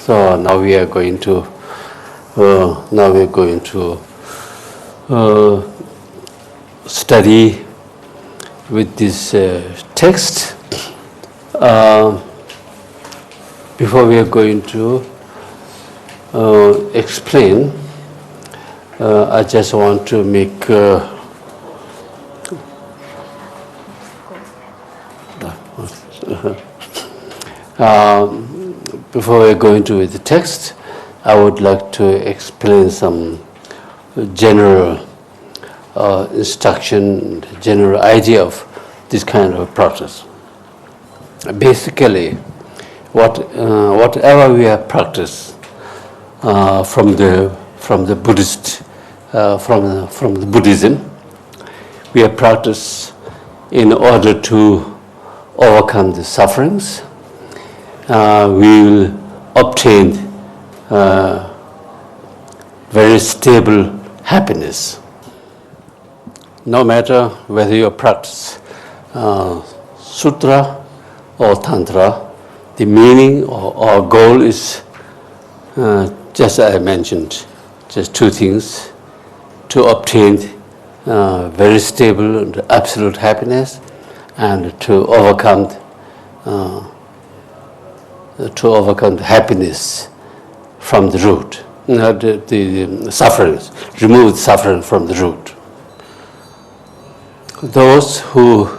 So now we are going to study with this text. Before we are going to explain, I just want to make before we go into the text, I would like to explain some general instruction, general idea of this kind of practice. Basically, whatever we have practiced from the Buddhist, from the Buddhism, we have practiced in order to overcome the sufferings. We will obtain very stable happiness. No matter whether you practice sutra or tantra, the meaning or goal is just as I mentioned, just two things: to obtain very stable and absolute happiness, and to overcome the happiness from the root, the sufferings, remove suffering from the root. Those who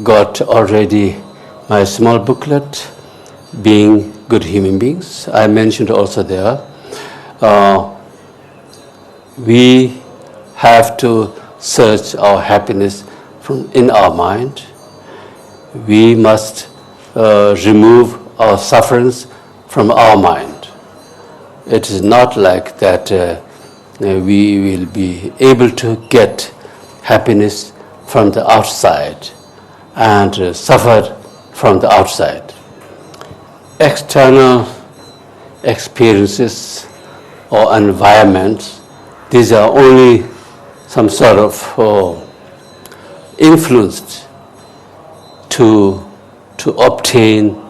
got already my small booklet, Being Good Human Beings, I mentioned also there, we have to search our happiness from in our mind. We must remove our sufferings from our mind. It is not like that we will be able to get happiness from the outside and suffer from the outside. External experiences or environments, these are only some sort of influence to obtain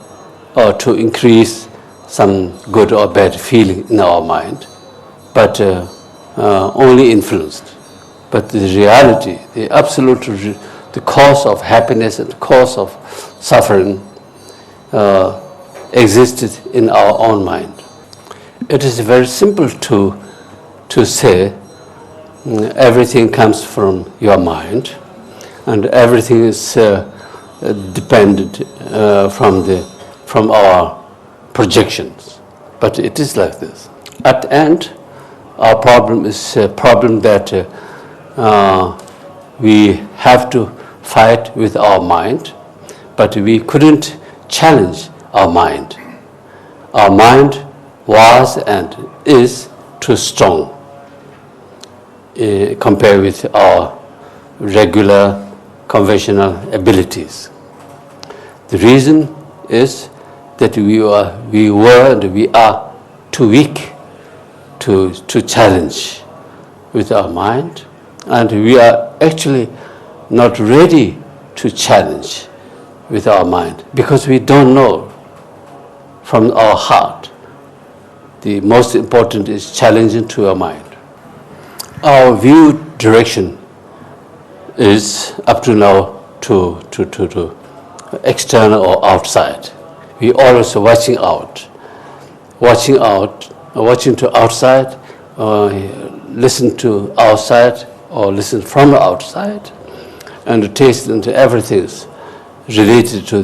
or to increase some good or bad feeling in our mind, but only influenced. But the reality, the absolute, the cause of happiness and the cause of suffering existed in our own mind. It is very simple to say everything comes from your mind, and everything is dependent from our projections. But it is like this. At the end, our problem is a problem that we have to fight with our mind, but we couldn't challenge our mind. Our mind was and is too strong compared with our regular conventional abilities. The reason is that we were and we are too weak to challenge with our mind, and we are actually not ready to challenge with our mind because we don't know from our heart. The most important is challenging to our mind. Our view direction is up to now to external or outside. We always watching out, watching to outside, listen to outside or listen from the outside, and taste into everything related to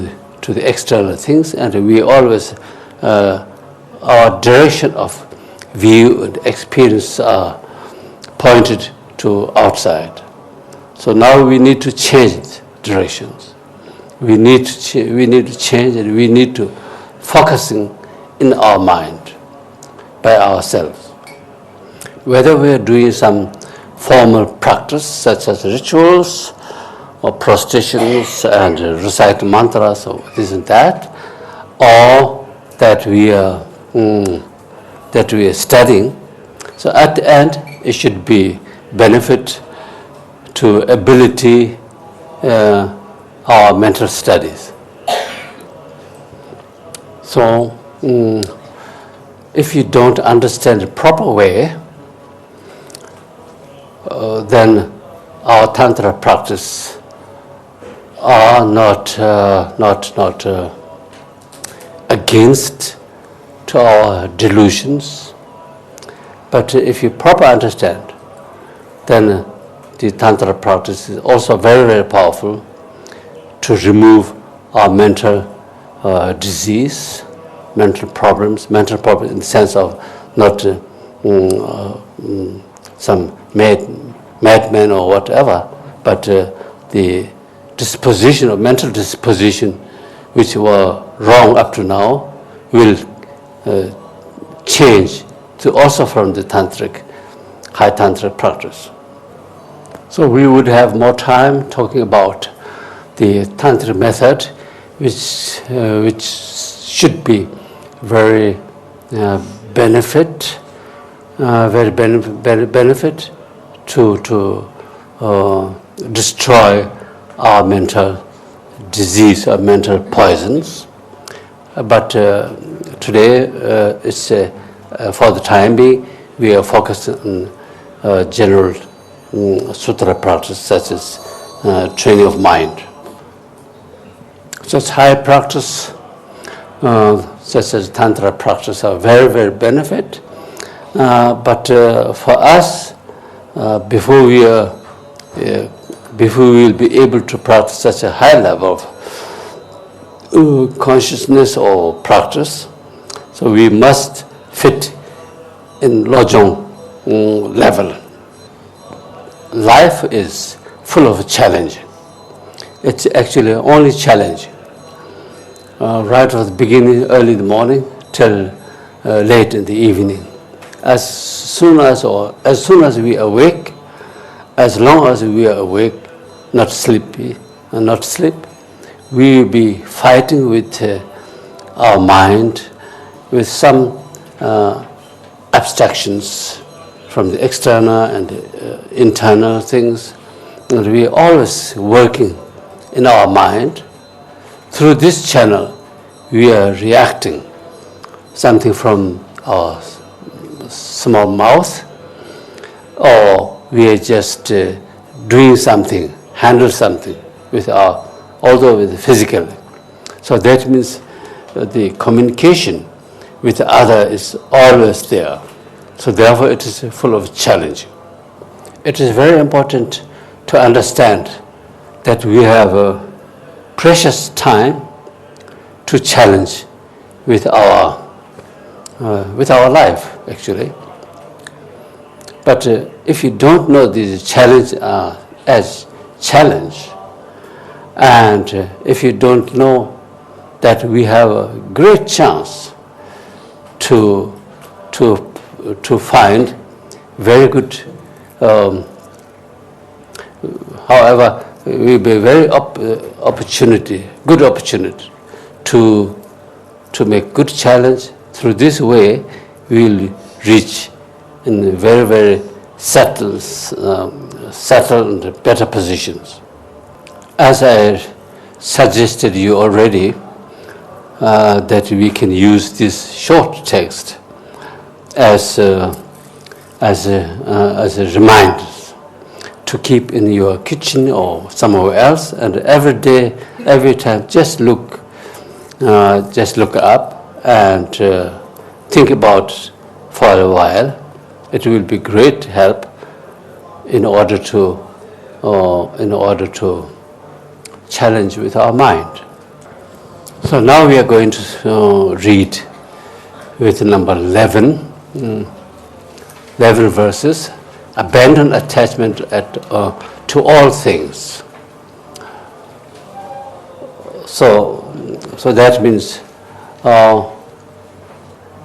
the external things, and we always our direction of view and experience are pointed to outside. So now we need to change directions. We need to change, and we need to focusing in our mind by ourselves. Whether we are doing some formal practice such as rituals or prostrations and recite mantras or this and that, or that we are studying. So at the end, it should be benefit to ability our mental studies. So if you don't understand the proper way, then our Tantra practice are not against to our delusions. But if you properly understand, then the Tantra practice is also very, very powerful to remove our mental disease, mental problems in the sense of not some madman or whatever, but the disposition, or mental disposition, which were wrong up to now, will change to also from the tantric, high tantric practice. So we would have more time talking about the tantric method, which should be very benefit to destroy our mental disease or mental poisons. But today, it's for the time being, we are focused on general sutra practice, such as training of mind. Such high practice, such as Tantra practice, are very, very benefit. But for us, before we will be able to practice such a high level of consciousness or practice, so we must fit in Lojong level. Life is full of challenge. It's actually only challenge. Right from the beginning, early in the morning, till late in the evening. As soon as we awake, as long as we are awake, not sleepy and not sleep, we will be fighting with our mind, with some abstractions from the external and internal things, and we are always working in our mind. Through this channel, we are reacting something from our small mouth, or we are just doing something, handle something with our, although with physically. So that means the communication with the other is always there. So therefore it is full of challenge. It is very important to understand that we have a precious time to challenge with our life, actually. But if you don't know these challenges as challenge, and if you don't know that we have a great chance to find very good, however, it will be a very good opportunity to make good challenge. Through this way, we will reach in very, very settled and better positions. As I suggested you already, that we can use this short text as a reminder to keep in your kitchen or somewhere else, and every day, every time, just look up and think about for a while. It will be great help in order to challenge with our mind. So now we are going to read with number 11 verses. Abandon attachment to all things. So that means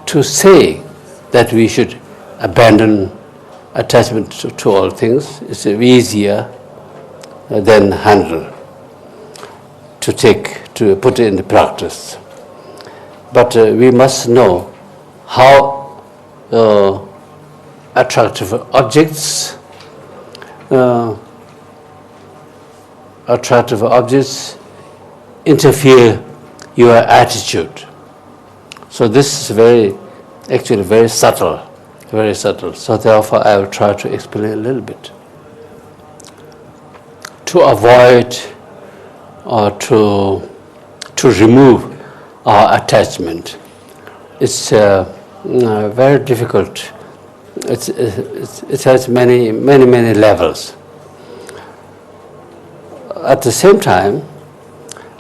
to say that we should abandon attachment to all things is easier than handle to put it into practice. But we must know how attractive objects interfere your attitude. So this is very actually very subtle, very subtle. So therefore I will try to explain a little bit. To avoid or to remove our attachment, it's very difficult. It has many levels. At the same time,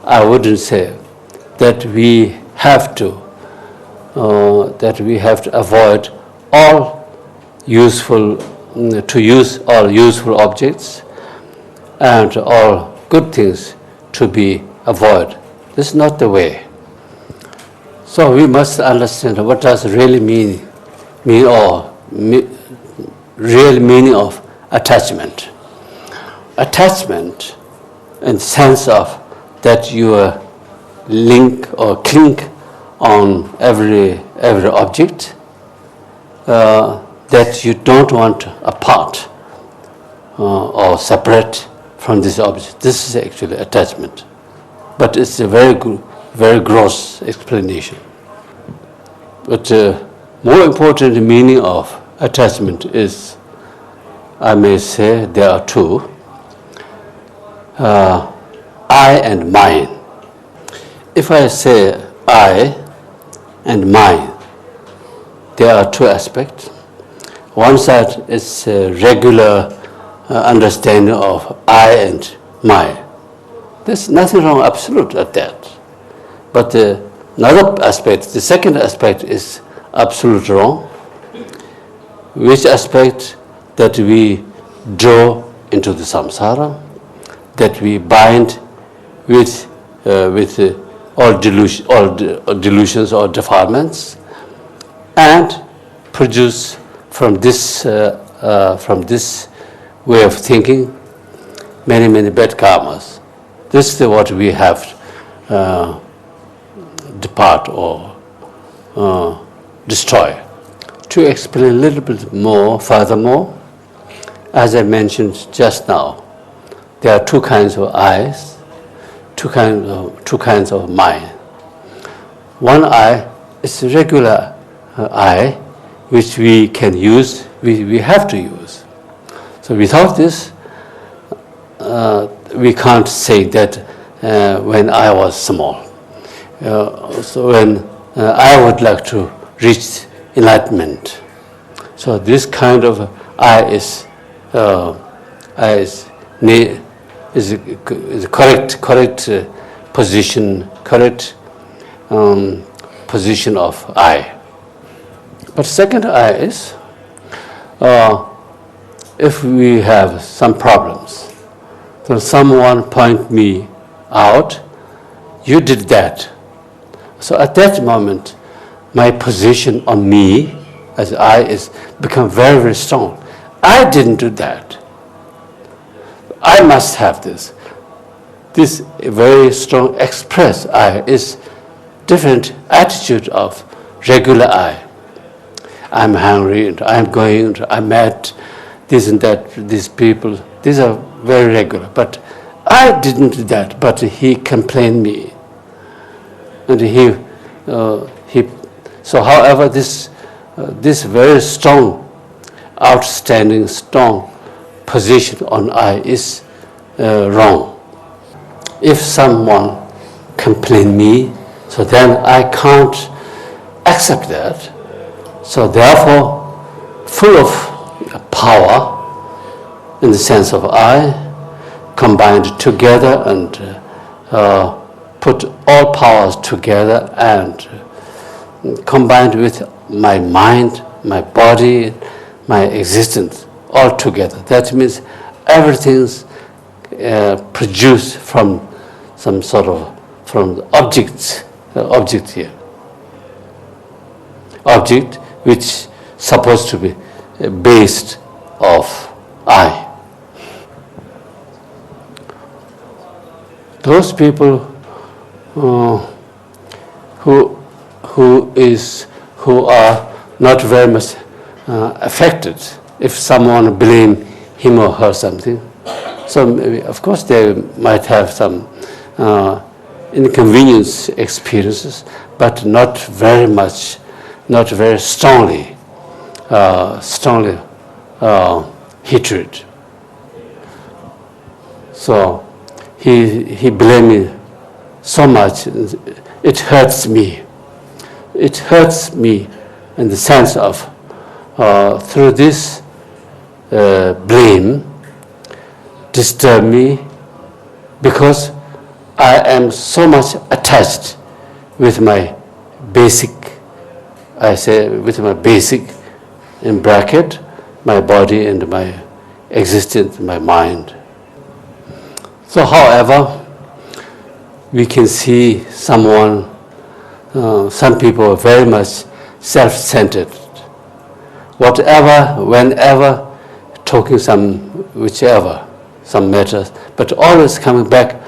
I wouldn't say that we have to avoid all useful objects and all good things to be avoided. This is not the way. So we must understand what does really mean real meaning of attachment. Attachment in the sense of that you link or cling on every object that you don't want apart or separate from this object. This is actually attachment, but it's a very gross explanation. But more important meaning of attachment is, I may say, there are two: I and mine. If I say I and mine, there are two aspects. One side is a regular understanding of I and mine. There's nothing wrong, absolute at that. But another aspect, the second aspect, is absolute wrong. Which aspect? That we draw into the samsara, that we bind with all delusions or defilements, and produce from this way of thinking many bad karmas. This is what we have depart or destroy. To explain a little bit more, furthermore, as I mentioned just now, there are two kinds of eyes, two kinds of mind. One eye is a regular eye, which we can use, we have to use. So without this, we can't say that when I was small. So when I would like to reach enlightenment. So this kind of eye is a correct position, position of eye. But second eye is, if we have some problems, so someone point me out, you did that. So at that moment, my position on me as I is become very strong. I didn't do that. I must have this. This very strong express I is different attitude of regular I. I'm hungry, and I'm going, and I met this and that, these people. These are very regular. But I didn't do that, but he complained me. And so however, this very strong, outstanding, strong position on I is wrong. If someone complain me, so then I can't accept that. So therefore, full of power, in the sense of I, combined together and put all powers together and combined with my mind, my body, my existence, all together. That means everything's produced from some sort of, from the object here. Object which supposed to be based of I. Those people who are not very much affected if someone blame him or her something. So maybe, of course they might have some inconvenience experiences, but not very much not very strongly hatred. So he blamed me so much. It hurts me. It hurts me in the sense of through this blame disturb me because I am so much attached with my basic, I say with my basic in bracket, my body and my existence, my mind. So however, we can see someone, some people are very much self-centered. Whatever, whenever, talking whichever, some matters, but always coming back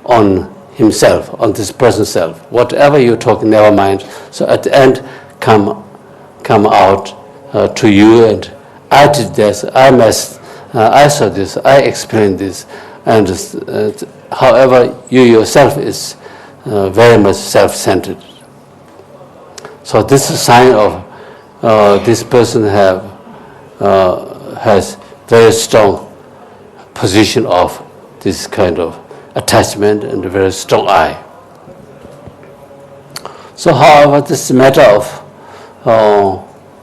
on himself, on this person's self. Whatever you're talking, never mind. So at the end, come out to you, and I did this, I saw this, I explained this, and however, you yourself is very much self-centered. So this is a sign of this person has very strong position of this kind of attachment and a very strong I. So however, this is a matter of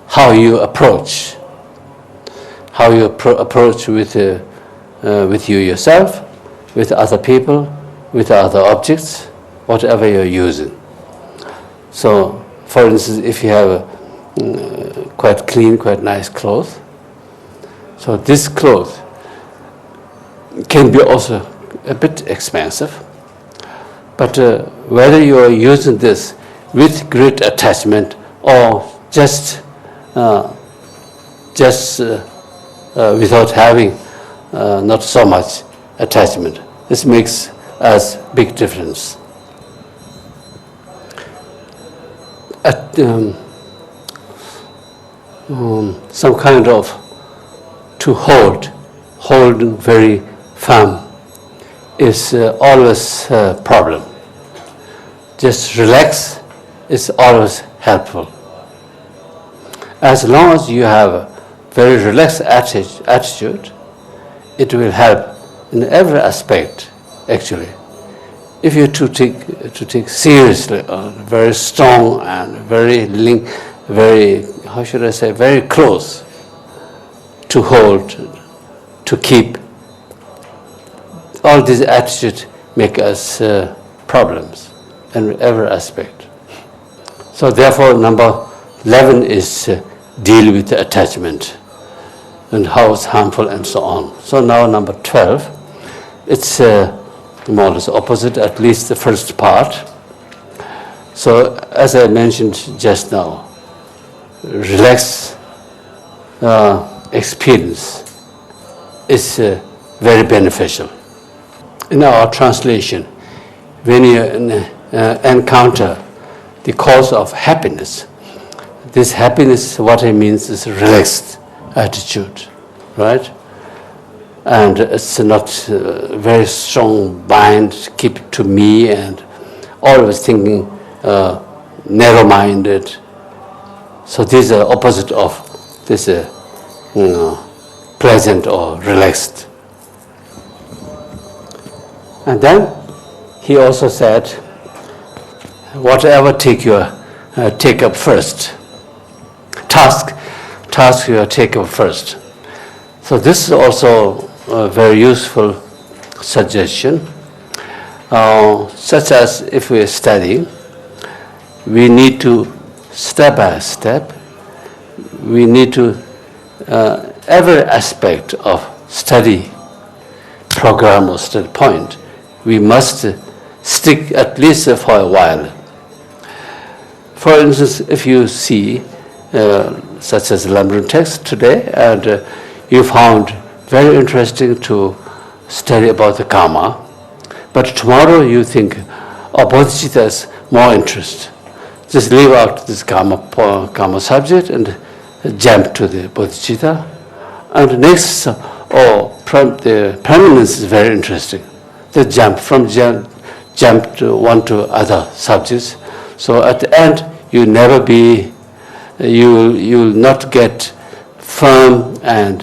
how you approach with you yourself, with other people, with other objects, whatever you're using. So, for instance, if you have quite clean, quite nice clothes, so this clothes can be also a bit expensive, but whether you are using this with great attachment or just without having not so much attachment, this makes us big difference. Some kind of to hold very firm is always a problem. Just relax is always helpful. As long as you have a very relaxed attitude, it will help in every aspect, actually. If you to take seriously, very strong and very close to hold, to keep, all these attitudes make us problems in every aspect. So therefore, number 11 is deal with the attachment and how it's harmful and so on. So now number 12, it's more or less opposite, at least the first part. So as I mentioned just now, relaxed experience is very beneficial. In our translation, when you encounter the cause of happiness, this happiness, what it means is relaxed attitude, right? And it's not very strong bind, keep to me, and always thinking narrow-minded. So these are opposite of this pleasant or relaxed. And then he also said, whatever take up first. Task you take up first. So this is also a very useful suggestion. Such as if we are studying, we need to step by step, we need to, every aspect of study program or study point, we must stick at least for a while. For instance, if you see, such as Lamrim text today, and you found very interesting to study about the karma, but tomorrow you think, Bodhisattva is more interest. Just leave out this karma subject and jump to the Bodhisattva. And next, the permanence is very interesting. The jump to one to other subjects. So at the end, you never be, you will not get firm and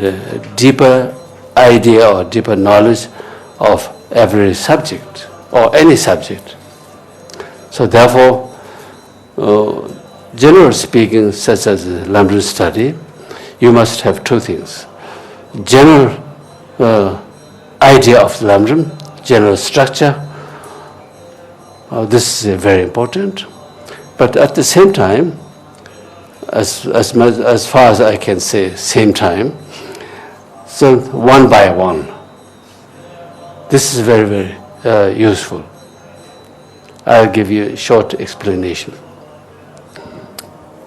deeper idea or deeper knowledge of every subject or any subject. So therefore, generally speaking, such as Lamrim study, you must have two things. General idea of Lamrim, general structure, this is very important. But at the same time, as far as I can say, same time, so one by one. This is very, very useful. I'll give you a short explanation.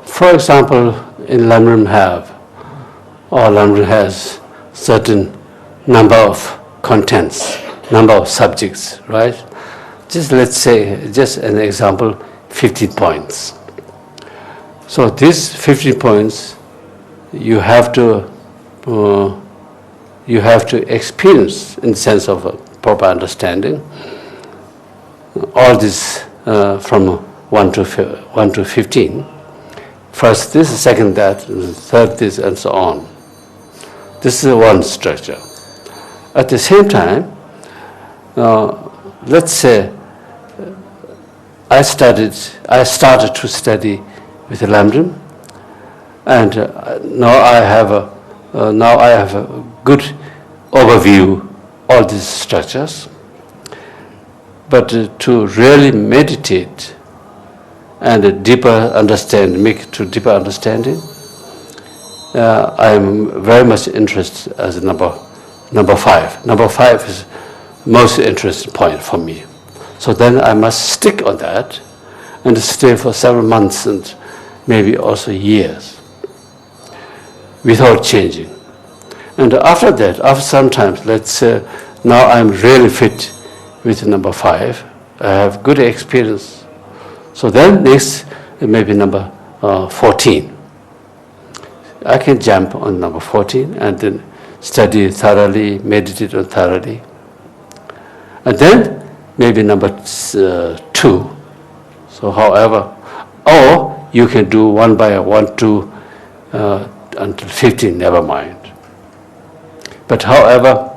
For example, in Lamrim Lamrim has certain number of contents, number of subjects, right? Just let's say, just an example, 50 points. So these 50 points, you have to experience in the sense of a proper understanding. All this from 1 to 15. First this, second that, third this, and so on. This is one structure. At the same time, let's say I started to study with the Lamrim, and now I have a good overview all these structures. But to really meditate and make to deeper understanding, I am very much interested as number 5. Number 5 is most interesting point for me. So then I must stick on that and stay for several months and maybe also years without changing. And after that, after some time, let's say now I'm really fit with number 5, I have good experience. So then next, maybe number 14. I can jump on number 14 and then study thoroughly, meditate on thoroughly. And then maybe number 2. So however, or you can do 1 by 1, 2 until 15, never mind. But however,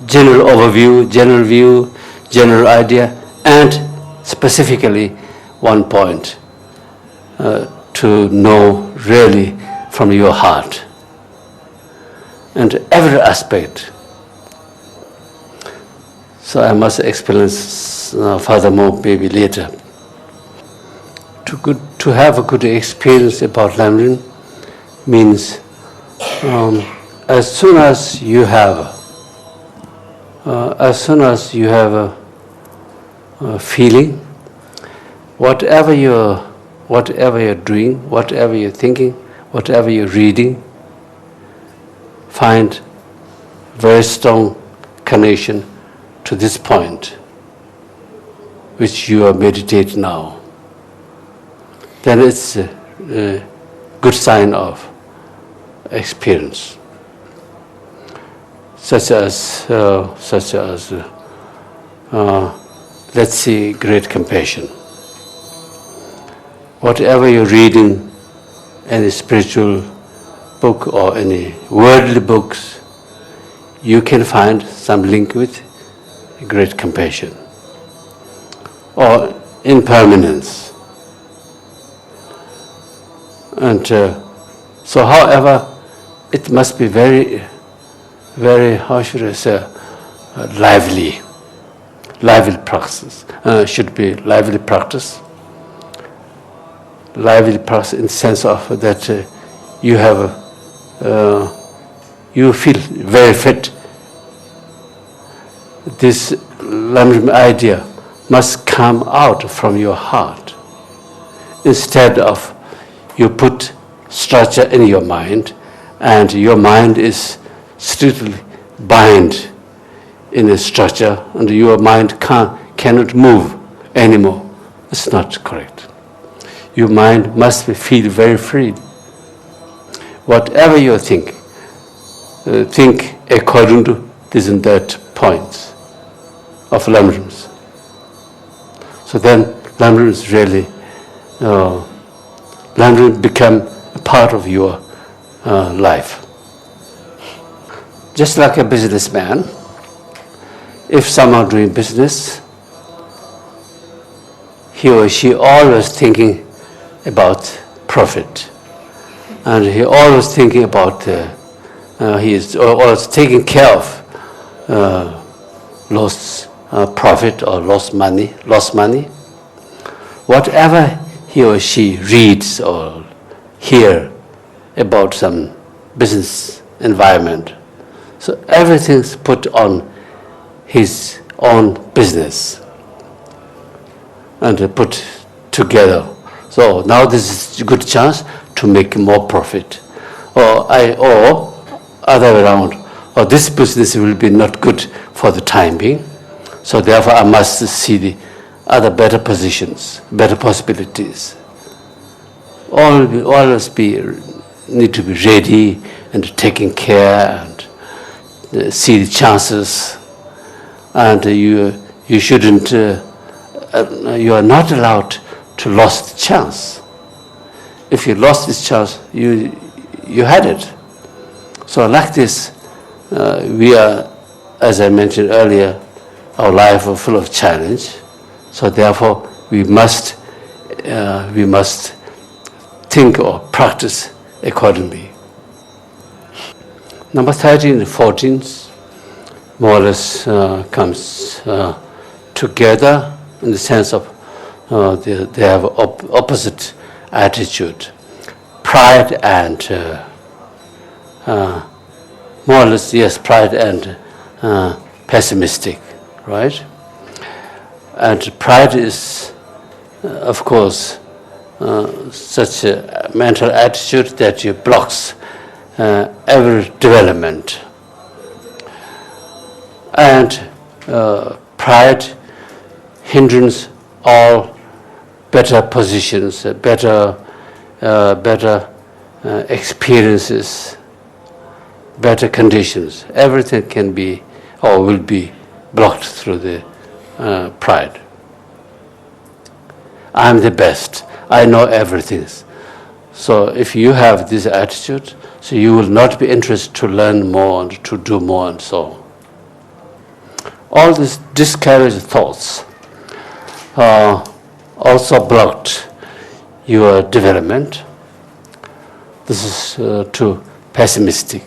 general overview, general view, general idea, and specifically one point to know really from your heart and every aspect. So I must explain furthermore maybe later. To have a good experience about Lamrim means as soon as you have a feeling, whatever you're doing, whatever you're thinking, whatever you're reading, find very strong connection to this point which you are meditating now. Then it's a good sign of experience. Such as let's see, great compassion. Whatever you're reading, any spiritual book or any worldly books, you can find some link with great compassion or impermanence. And so however, it must be very, how should I say, lively practice. Should be lively practice. Lively practice in the sense of that you feel very fit. This Lamrim idea must come out from your heart instead of you put structure in your mind and your mind is strictly bind in a structure and your mind cannot move anymore. It's not correct. Your mind must feel very free. Whatever you think according to this and that points of Lamrims. So then Lamrim is really learning become a part of your life. Just like a businessman, if someone doing business, he or she always thinking about profit, and he always thinking about he is always taking care of lost profit or lost money. Whatever he or she reads or hear about some business environment, so everything's put on his own business and put together. So now this is a good chance to make more profit, or other way around, or this business will be not good for the time being, so therefore I must see the other better positions, better possibilities. Always need to be ready and taking care and see the chances, and you shouldn't. You are not allowed to lose the chance. If you lost this chance, you had it. So like this, we are, as I mentioned earlier, our life is full of challenge. So therefore, we must think or practice accordingly. Number 13 and 14 more or less comes together in the sense of they have opposite attitude, pride and more or less, yes, pride and pessimistic, right? And pride is, of course, such a mental attitude that you blocks every development. And pride hinders all better positions, better experiences, better conditions. Everything can be or will be blocked through the pride. I'm the best. I know everything. So if you have this attitude, so you will not be interested to learn more and to do more and so on. All these discouraged thoughts also blocked your development. This is too pessimistic.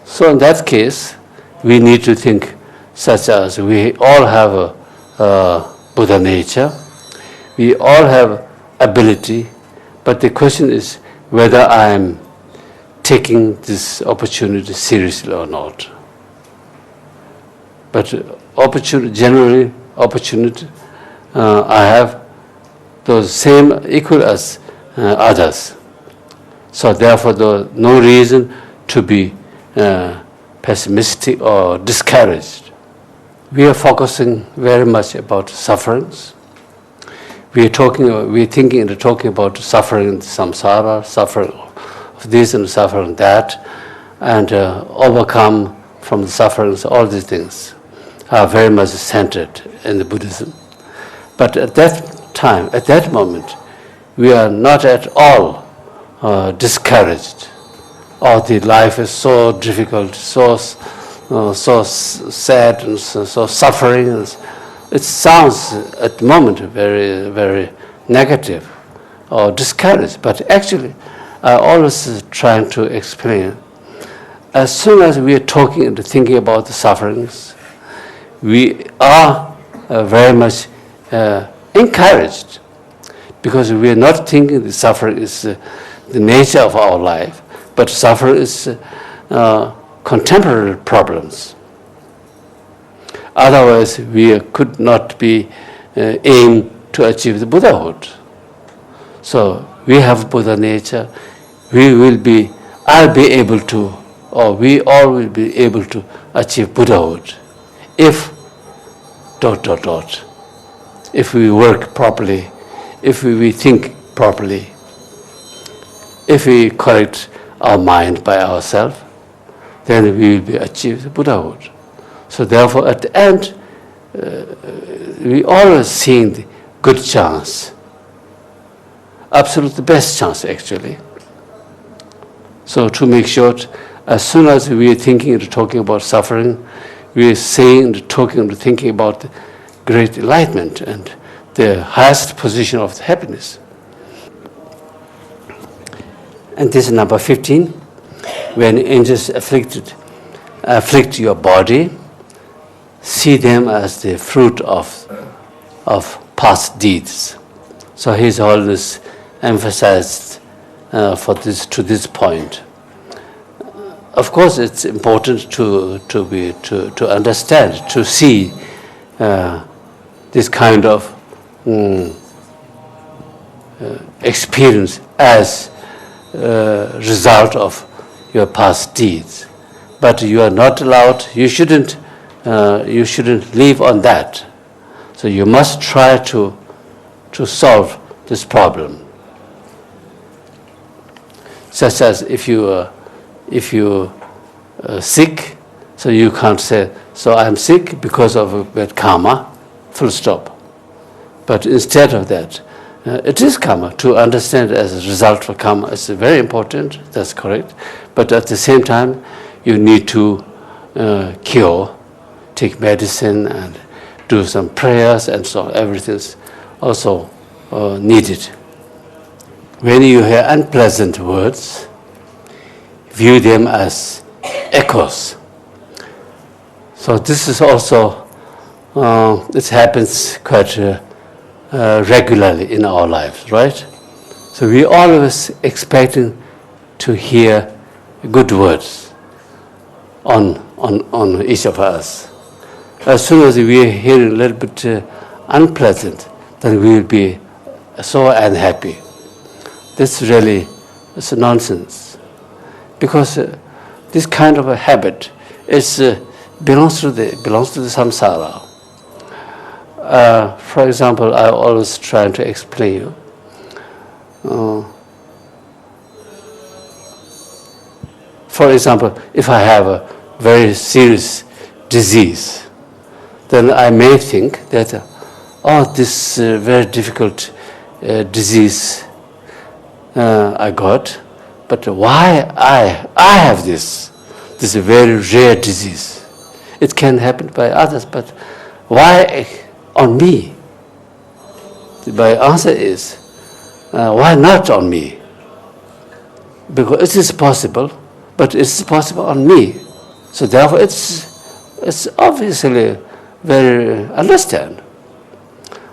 So in that case, we need to think such as we all have a Buddha nature, we all have ability, but the question is whether I am taking this opportunity seriously or not. But generally opportunity, I have those same equal as others. So therefore, there is no reason to be pessimistic or discouraged. We are focusing very much about sufferings. We are thinking and talking about suffering in samsara, suffering of this and suffering that, and overcome from the sufferings. All these things are very much centered in the Buddhism. But at that time, at that moment, we are not at all discouraged. Oh, the life is so difficult, so sad, and so suffering. It sounds at the moment very, very negative or discouraged. But actually, I always trying to explain. As soon as we are talking and thinking about the sufferings, we are very much encouraged, because we are not thinking the suffering is the nature of our life, but suffering is contemporary problems. Otherwise, we could not be aim to achieve the Buddhahood. So we have Buddha nature. I'll be able to, or we all will be able to achieve Buddhahood if ... if we work properly, if we think properly, if we correct our mind by ourselves, then we will be achieved Buddhahood. So therefore, at the end, we always seeing the good chance absolute best chance actually. So to make sure, as soon as we are thinking and talking about suffering, we are saying and talking and thinking about great enlightenment and the highest position of happiness. And this is number 15. When angels afflict your body, see them as the fruit of past deeds. So he's always emphasized to this point. Of course, it's important to understand, to see this kind of experience as a result of your past deeds. But you are not allowed. You shouldn't live on that. So you must try to solve this problem. Such as if you sick, so you can't say, so I'm sick because of a bad karma, full stop. But instead of that, it is karma. To understand as a result of karma is very important, that's correct. But at the same time, you need to cure, take medicine and do some prayers and so on. Everything's also needed. When you hear unpleasant words, view them as echoes. So this is also, it happens quite regularly in our lives, right? So we always expecting to hear good words on each of us. As soon as we are hearing a little bit unpleasant, then we will be so unhappy. This really is nonsense, because this kind of a habit belongs to the samsara. For example, I always try to explain you. For example, if I have a very serious disease, then I may think that, this very difficult disease I got, but why I have this very rare disease? It can happen by others, but why on me? My answer is, why not on me? Because it is possible, but it's possible on me. So therefore it's obviously very understand.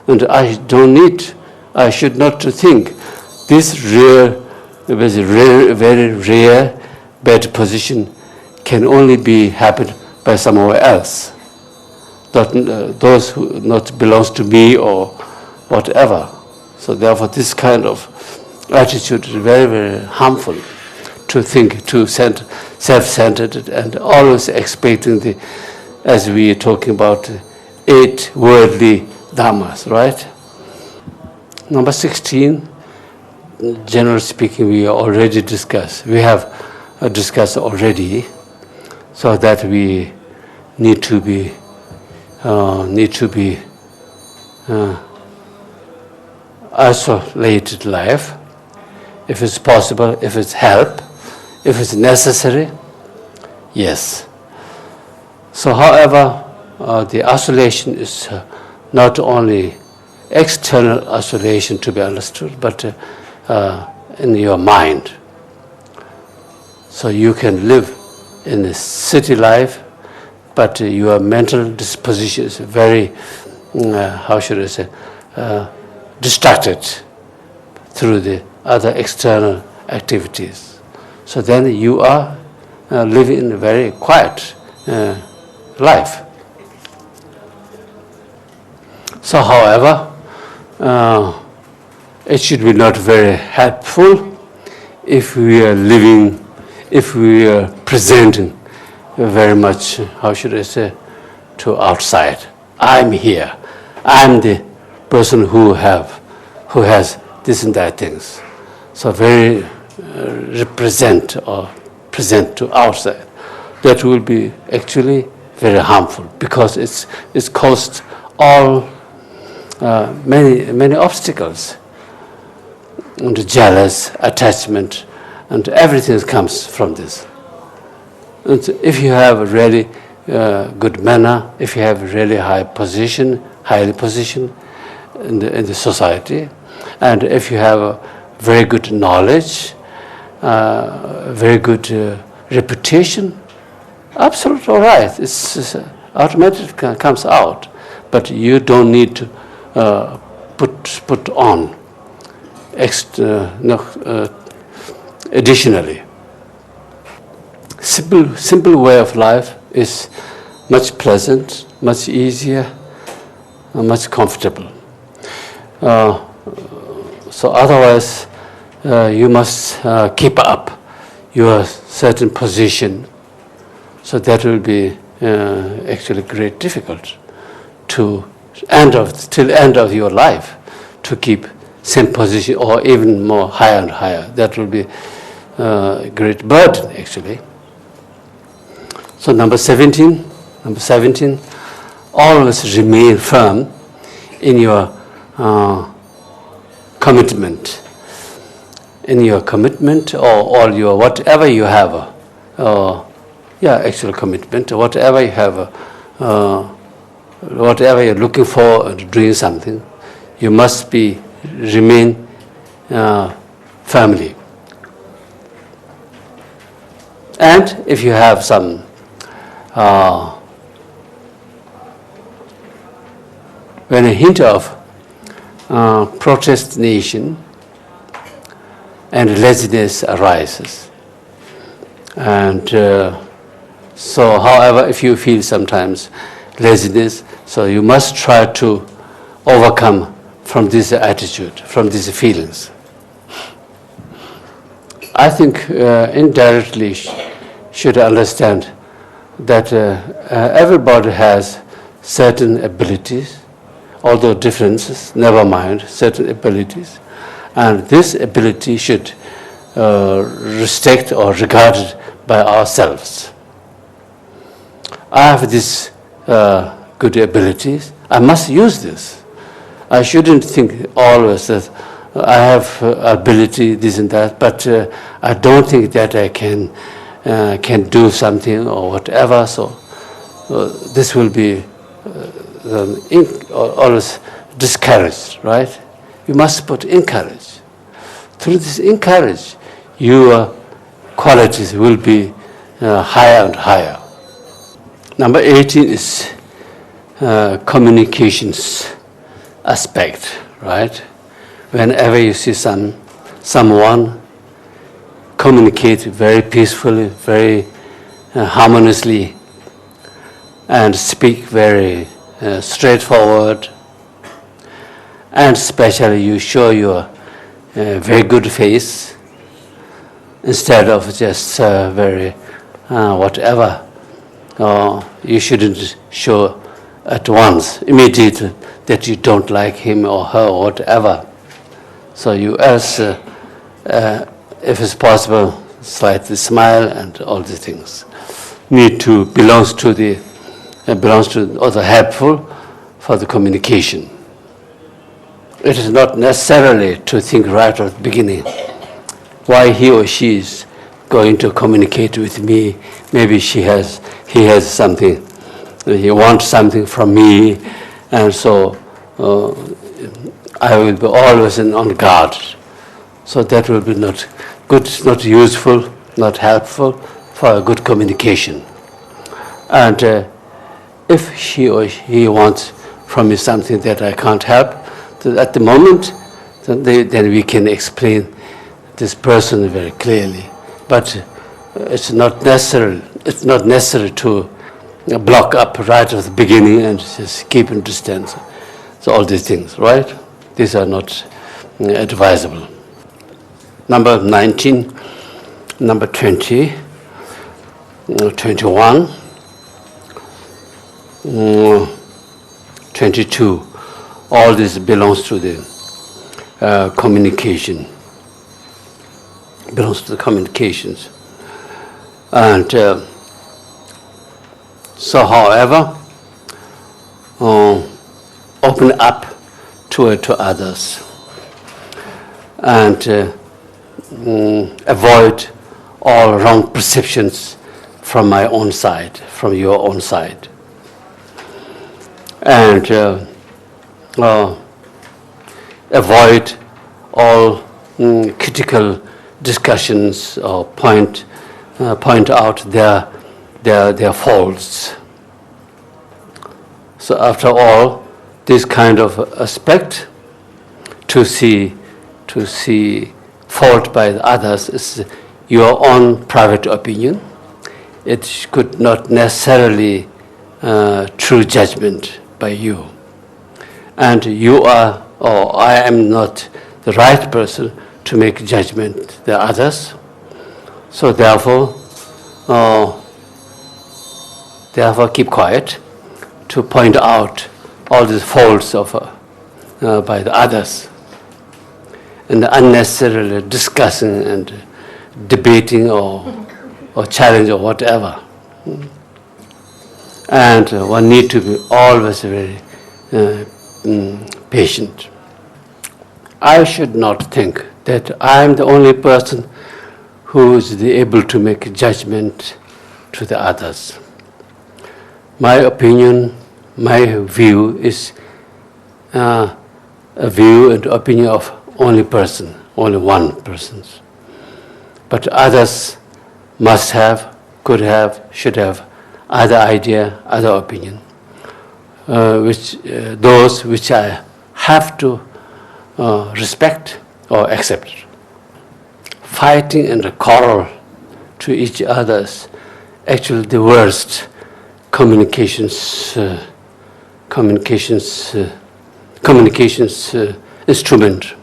And I should not to think this very rare bad position can only be happened by somewhere else. Those who not belongs to me or whatever. So therefore this kind of attitude is very, very harmful, to think too self-centered and always expecting as we are talking about 8 worldly dhammas, right? Number 16, generally speaking, we already discussed. We have discussed already, so that we need to be isolated life, if it's possible, if it's help, if it's necessary, yes. So however, the isolation is not only external isolation to be understood, but in your mind. So you can live in a city life, but your mental disposition is very, distracted through the other external activities. So then you are living in a very quiet life. So however, it should be not very helpful if we are presenting very much, to outside. I'm here. I'm the person who has this and that things. So very represent or present to outside. That will be actually very harmful, because it's caused all many obstacles. and jealous, attachment, and everything comes from this. And if you have a really good manner, if you have a really highly position in the society, and if you have a very good knowledge, very good reputation, absolutely all right. It's automatically comes out, but you don't need to put on additionally. Simple way of life is much pleasant, much easier, and much comfortable. So otherwise, you must keep up your certain position. So that will be actually great difficult till end of your life to keep same position or even more higher and higher. That will be a great burden actually. So number 17, always remain firm in your commitment. In your commitment or your whatever you have, actual commitment, whatever you have, whatever you're looking for and doing something, you must remain firmly. And if you have some when a hint of procrastination and laziness arises, and so however if you feel sometimes laziness, so you must try to overcome from this attitude, from these feelings. I think indirectly should understand that everybody has certain abilities, although differences, never mind, certain abilities, and this ability should respect or regarded by ourselves. I have these good abilities, I must use this. I shouldn't think always that I have ability, this and that, but I don't think that I can do something or whatever. So this will be always discouraged, right? You must put encourage. Through this encourage, your qualities will be higher and higher. Number 18 is communications aspect, right? Whenever you see someone, communicate very peacefully, very harmoniously, and speak very straightforward, and especially you show your very good face instead of just very whatever. You shouldn't show at once, immediately, that you don't like him or her or whatever. So you else, if it's possible, slightly smile and all these things. Need to belongs to also helpful for the communication. It is not necessarily to think right at the beginning why he or she is going to communicate with me. Maybe he has something, he wants something from me, and so I will be always on guard. So that will be not good, not useful, not helpful for a good communication. And if she or he wants from me something that I can't help, at the moment, then we can explain this person very clearly. But it's not necessary. It's not necessary to block up right at the beginning and just keep in distance. So all these things, right? These are not advisable. Number 19, number 20, 21, 22. All this belongs to the communication. Belongs to the communications. And so, however, open up to others. and avoid all wrong perceptions from my own side, from your own side. And avoid all critical discussions or point out their faults. So after all, this kind of aspect, to see fault by the others is your own private opinion. It could not necessarily true judgment by you. And you are, or I am not the right person to make judgment the others. So therefore keep quiet to point out all the faults of by the others, and unnecessarily discussing and debating or challenge or whatever. And one need to be always very patient. I should not think that I am the only person who is able to make a judgment to the others. My opinion, my view is a view and opinion of only one person. But others must have, could have, should have other idea, other opinion, those which I have to respect or accept. Fighting and quarrel to each other's actually the worst communications instrument.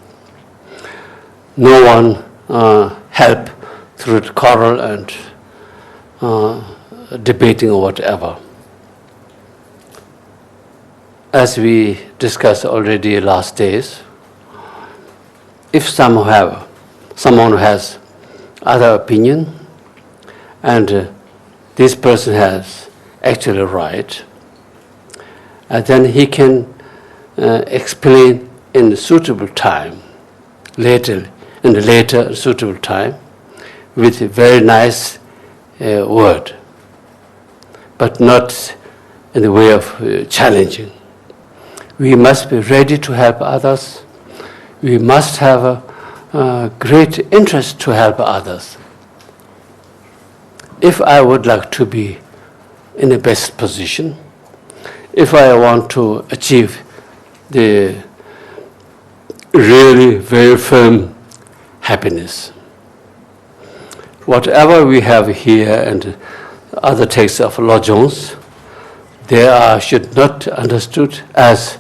No one help through the quarrel and debating or whatever. As we discussed already last days, if someone has other opinion and this person has actually right, then he can explain in a suitable time, later suitable time, with a very nice word, but not in the way of challenging. We must be ready to help others. We must have a great interest to help others. If I would like to be in the best position, if I want to achieve the really very firm happiness, whatever we have here and other texts of Lojong's, they should not understood as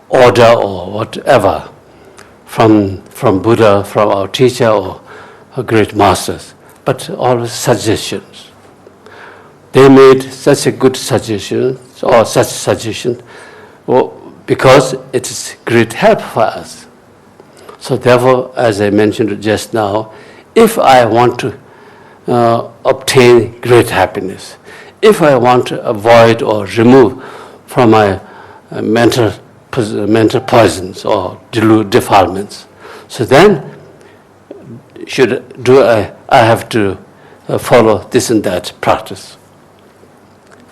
order or whatever from Buddha, from our teacher or great masters, but always suggestions. They made such a good suggestion or such suggestion because it is great help for us. So therefore, as I mentioned just now, if I want to obtain great happiness, if I want to avoid or remove from my mental poisons or defilements, so then I have to follow this and that practice,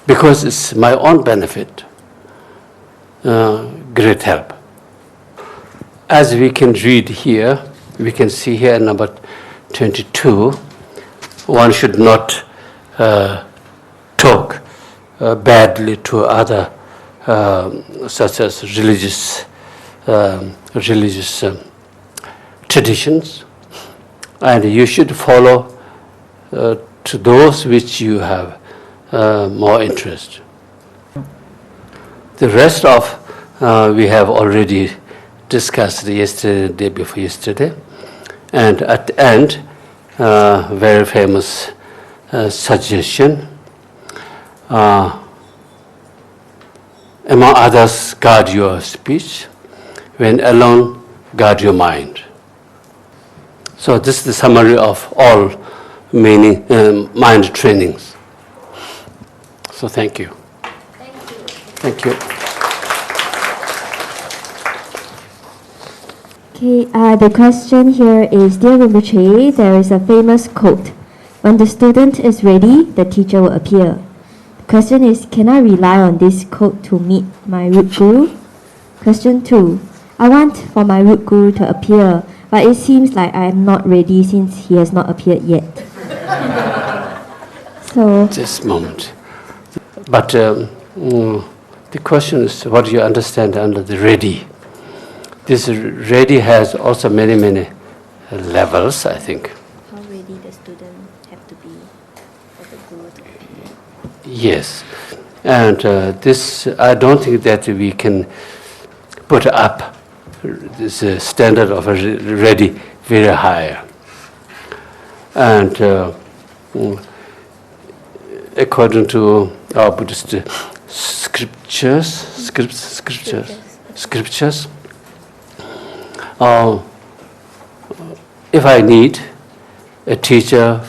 because it's my own benefit, great help. As we can read here, we can see here number 22, one should not talk badly to other, such as religious traditions, and you should follow to those which you have more interest. The rest of we have already discussed yesterday, day before yesterday, and at the end, very famous suggestion. Among others, guard your speech. When alone, guard your mind. So this is the summary of all mind trainings. So thank you. Thank you. Okay, the question here is, Dear Rinpoche, there is a famous quote. When the student is ready, the teacher will appear. The question is, can I rely on this quote to meet my root guru? Question 2. I want for my root guru to appear, but it seems like I am not ready since he has not appeared yet. So... Just a moment. But the question is, what do you understand under the ready? This ready has also many, many levels, I think. How ready the student have to be for the guru to appear? Yes. And this, I don't think that we can put up this standard of ready very high. And according to our Buddhist scriptures, if I need a teacher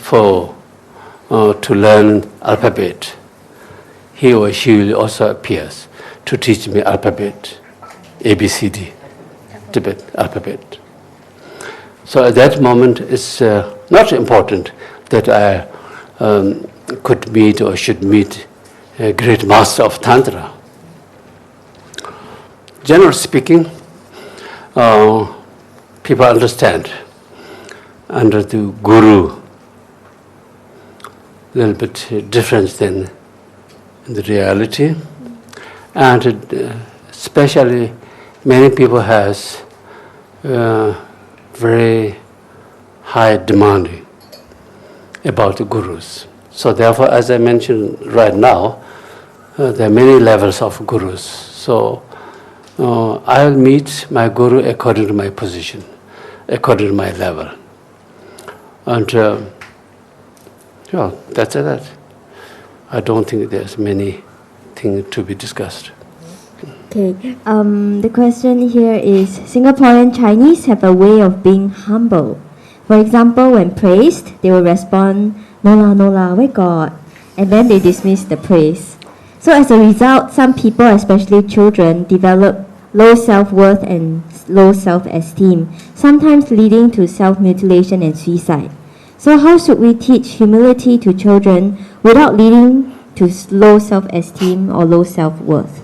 to learn alphabet, he or she will also appears to teach me alphabet, ABCD, Tibet alphabet. So at that moment, it's not important that I could meet or should meet a great master of Tantra. Generally speaking, people understand under the guru a little bit different than the reality, and especially many people has very high demanding about the gurus. So therefore, as I mentioned right now, there are many levels of gurus. So I'll meet my guru according to my position, according to my level. And that's it. I don't think there's many things to be discussed. Okay, the question here is, Singaporean Chinese have a way of being humble. For example, when praised, they will respond, "No la, where God?" and then they dismiss the praise. So as a result, some people, especially children, develop low self-worth and low self-esteem, sometimes leading to self-mutilation and suicide. So how should we teach humility to children without leading to low self-esteem or low self-worth?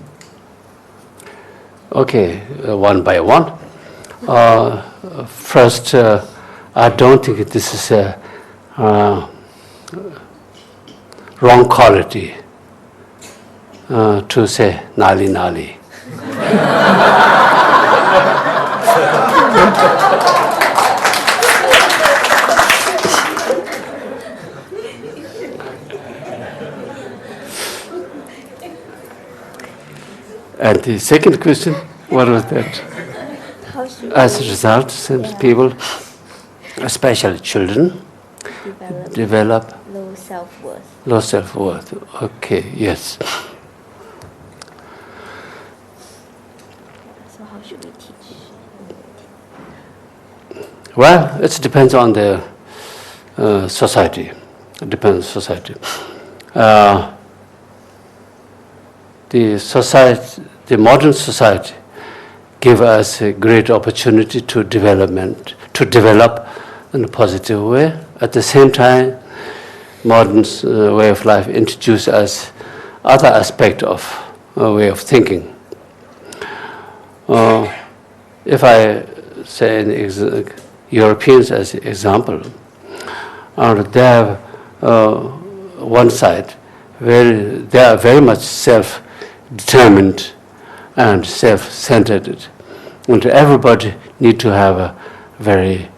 Okay, one by one. First, I don't think this is a wrong quality to say nali. And the second question, what was that? As a result, some people, especially children, develop low self-worth. Low self-worth. Okay, yes. So how should we teach? Well, it depends on the society. It depends on society. The modern society give us a great opportunity to develop in a positive way. At the same time, modern way of life introduce us other aspect of way of thinking. If I say Europeans as an example, they have one side where they are very much self-determined and self-centered, and everybody need to have a very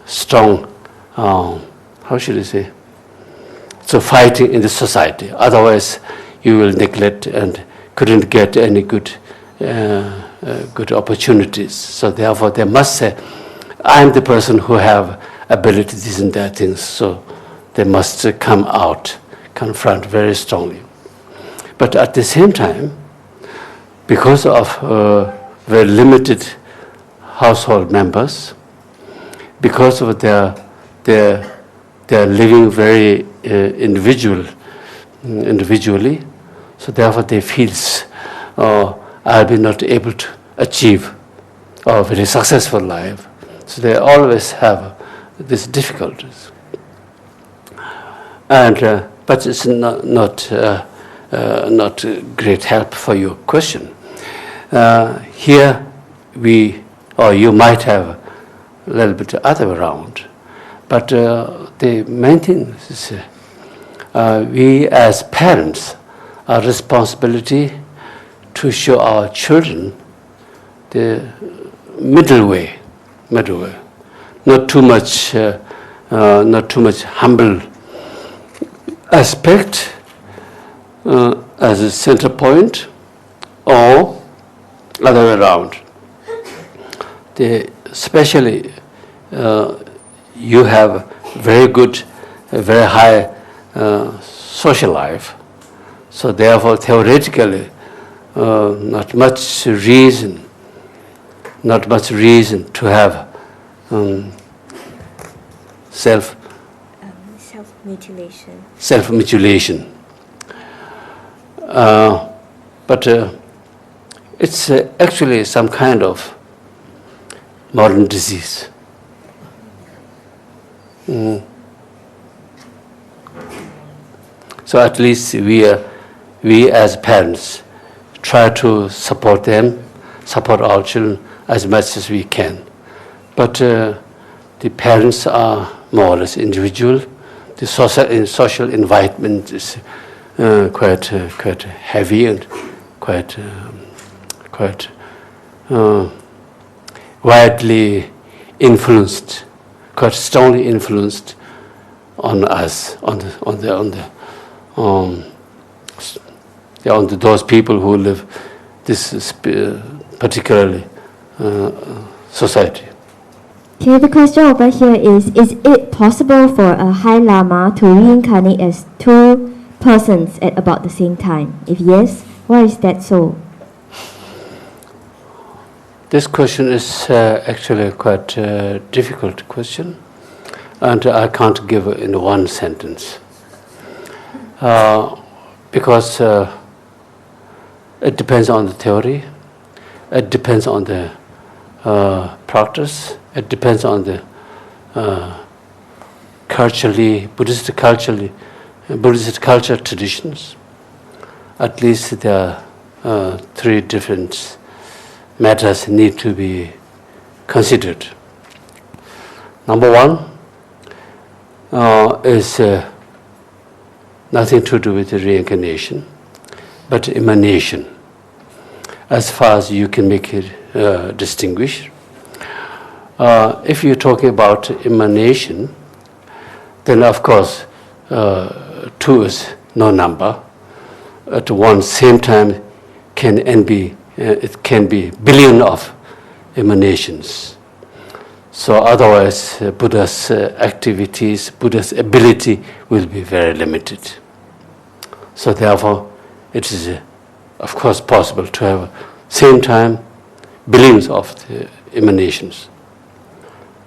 strong, how should I say? So fighting in the society. Otherwise, you will neglect and couldn't get any good opportunities. So therefore, they must say, "I'm the person who have ability, these and that things." So they must come out, confront very strongly. But at the same time, because of very limited household members, because of their living very individually, so therefore they feel, I'll be not able to achieve a very successful life. So they always have these difficulties. And but it's not great help for your question. Here we, or you might have a little bit other around, but the main thing is we as parents are responsibility to show our children the middle way, not too much humble aspect as a center point, or other way around. Especially you have very good, very high social life, so therefore theoretically not much reason to have self-mutilation. But it's actually some kind of modern disease. So at least we as parents try to support our children as much as we can. But the parents are more or less individual. The social environment is quite heavy and quite widely influenced, quite strongly influenced on us, on those people who live this particularly society. Okay, the question over here is it possible for a high lama to reincarnate as two persons at about the same time? If yes, why is that so? This question is actually quite a difficult question, and I can't give it in one sentence. Because it depends on the theory, it depends on the practice, it depends on the Buddhist culture traditions. At least there are three different matters need to be considered. Number one is nothing to do with the reincarnation, but emanation, as far as you can make it distinguish. If you're talking about emanation, then of course two is no number. At one same time it can be billion of emanations. So otherwise Buddha's activities, Buddha's ability will be very limited. So therefore it is of course possible to have same time billions of the emanations.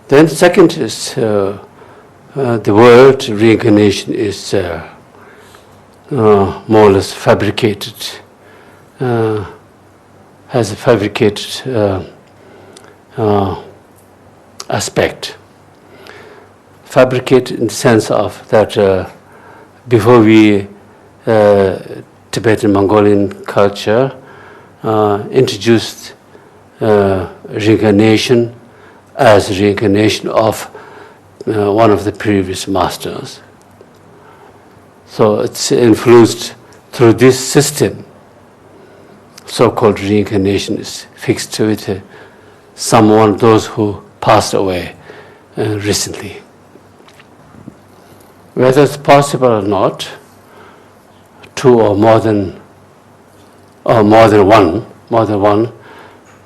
Then second is the word reincarnation is more or less fabricated, has a fabricated aspect. Fabricated in the sense of that before we Tibetan Mongolian culture introduced reincarnation as reincarnation of one of the previous masters. So it's influenced through this system. So-called reincarnation is fixed with someone, those who passed away recently. Whether it's possible or not, two or more than one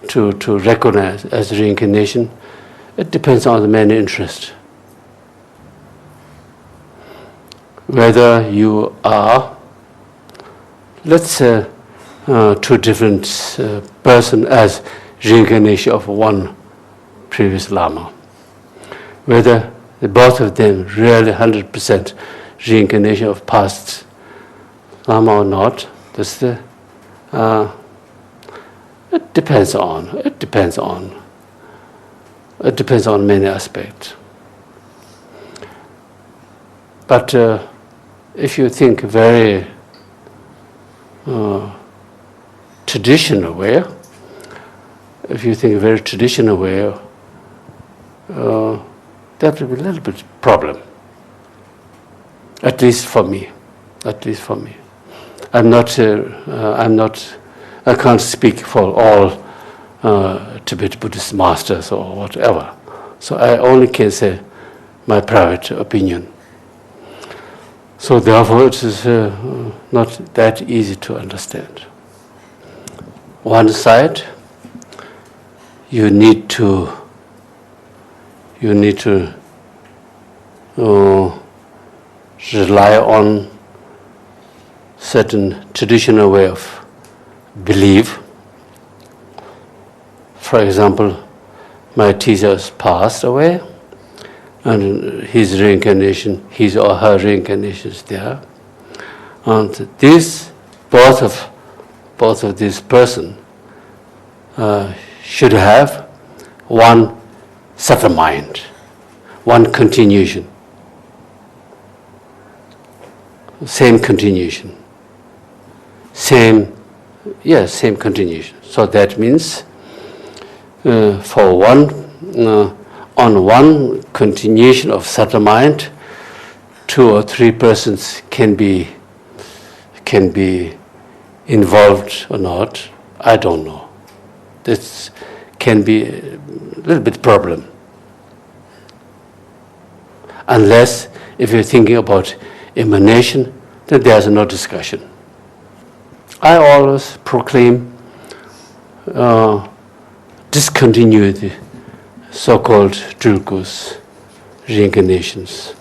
to recognize as reincarnation, it depends on the many interests. Whether you are, let's say, two different person as reincarnation of one previous Lama. Whether the both of them really 100% reincarnation of past Lama or not, that's the it depends on It depends on many aspects. But if you think very traditional way, that will be a little bit problem. At least for me. I can't speak for all Tibet Buddhist masters or whatever. So I only can say my private opinion. So therefore it is not that easy to understand. One side, you need to rely on certain traditional way of belief. For example, my teacher has passed away, and his or her reincarnation is there. And this, both of these person should have one subtle mind, one continuation, same continuation. So that means on one continuation of subtle mind, 2 or 3 persons can be involved or not. I don't know. This can be a little bit problem. Unless if you're thinking about emanation, then there's no discussion. I always proclaim discontinue the so-called Drilgus reincarnations.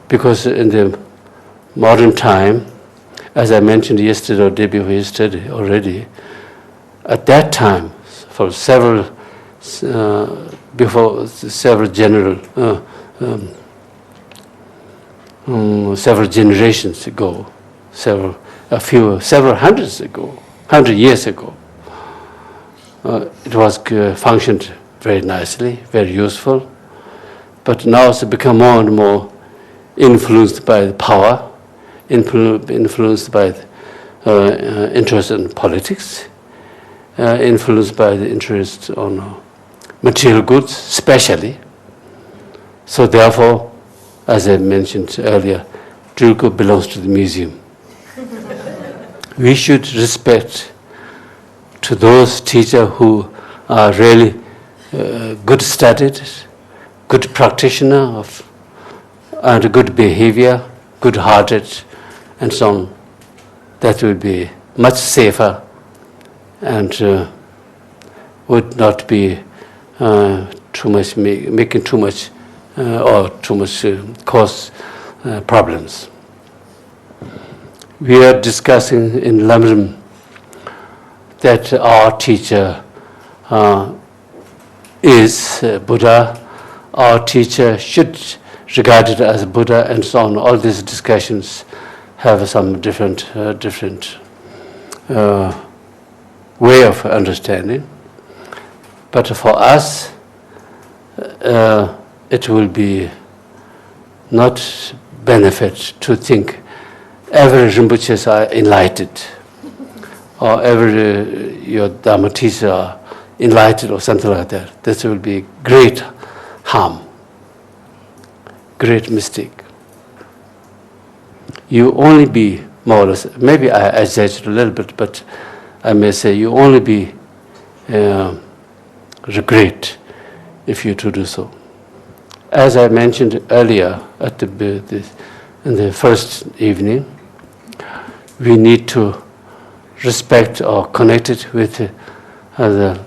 Because in the modern time, as I mentioned yesterday or day before yesterday already, at that time, for several generations ago, several hundred years ago, it was functioned very nicely, very useful. But now it's become more and more influenced by the power, influenced by the interest in politics, influenced by the interest on material goods, especially. So therefore, as I mentioned earlier, Drilgo belongs to the museum. We should respect to those teachers who are really good studied, good practitioner and good behavior, good-hearted, and so on. That will be much safer and would not be making too much cause problems. We are discussing in Lamrim that our teacher is Buddha, our teacher should regard it as Buddha, and so on. All these discussions have some different way of understanding. But for us, it will be not benefit to think every Rinpoches are enlightened, or every your Dharma teacher are enlightened or something like that. This will be great harm, great mistake. You only be more or less, maybe I exaggerate a little bit, but I may say you only be regret if you to do so. As I mentioned earlier at in the first evening, we need to respect or connect it with the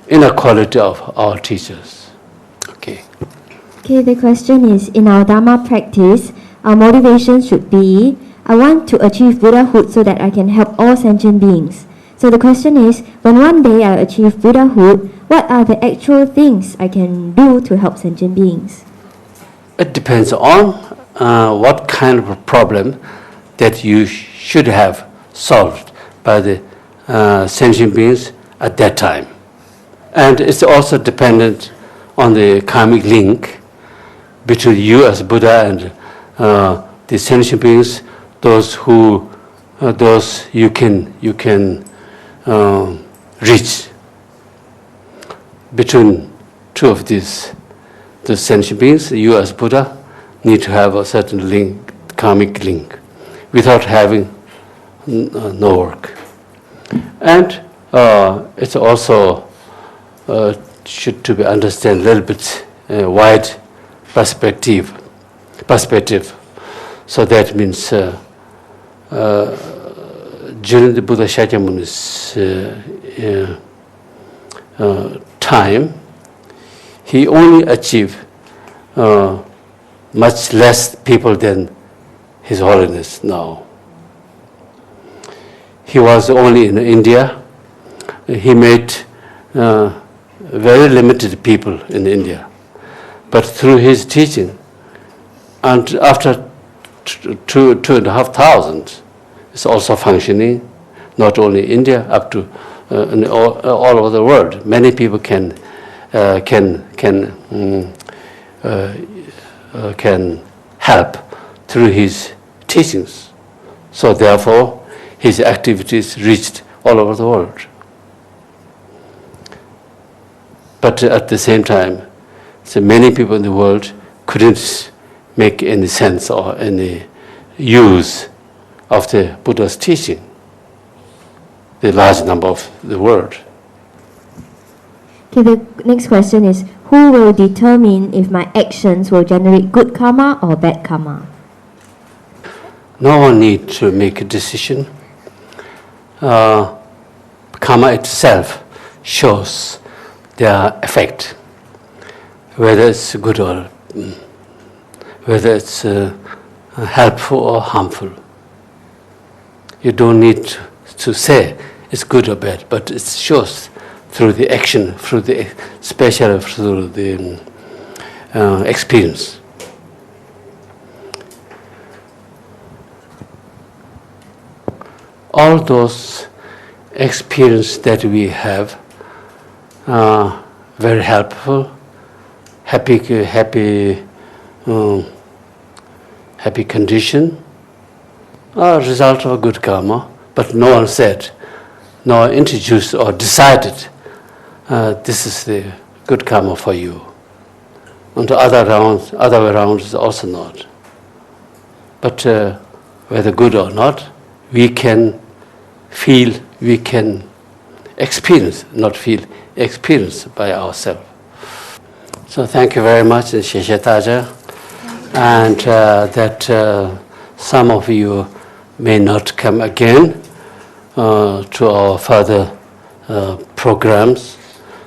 inner quality of our teachers. Okay, the question is, in our Dharma practice, our motivation should be, I want to achieve Buddhahood so that I can help all sentient beings. So the question is, when one day I achieve Buddhahood, what are the actual things I can do to help sentient beings? It depends on what kind of a problem that you should have solved by the sentient beings at that time. And it's also dependent on the karmic link between you as Buddha and the sentient beings, those you can reach. Between two of these, the sentient beings, you as Buddha need to have a certain link, karmic link. Without having, no work. And it's also should to be understand a little bit wide perspective. So that means during the Buddha Shakyamuni's time, he only achieved much less people than His Holiness now. He was only in India. He made very limited people in India. But through his teaching, and after 2,500, it's also functioning, not only India, up to all over the world. Many people can help through his teachings. So therefore, his activities reached all over the world. But at the same time, so many people in the world couldn't make any sense or any use of the Buddha's teaching, the large number of the world. Okay, the next question is, who will determine if my actions will generate good karma or bad karma? No one needs to make a decision. Karma itself shows their effect, whether it's good or whether it's helpful or harmful. You don't need to say it's good or bad, but it shows through the action, especially through the experience. All those experiences that we have are very helpful, happy condition, are a result of good karma, but no one said, no one introduced or decided this is the good karma for you. And the other way around is also not. But whether good or not, we can feel, we can experience, not feel, experience by ourselves. So thank you very much, Sheshataja, and that some of you may not come again to our further programs.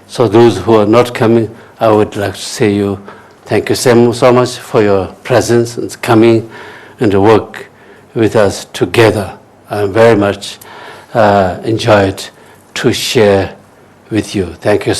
So those who are not coming, I would like to say you thank you so much for your presence and coming and to work with us together. I very much enjoyed to share with you. Thank you.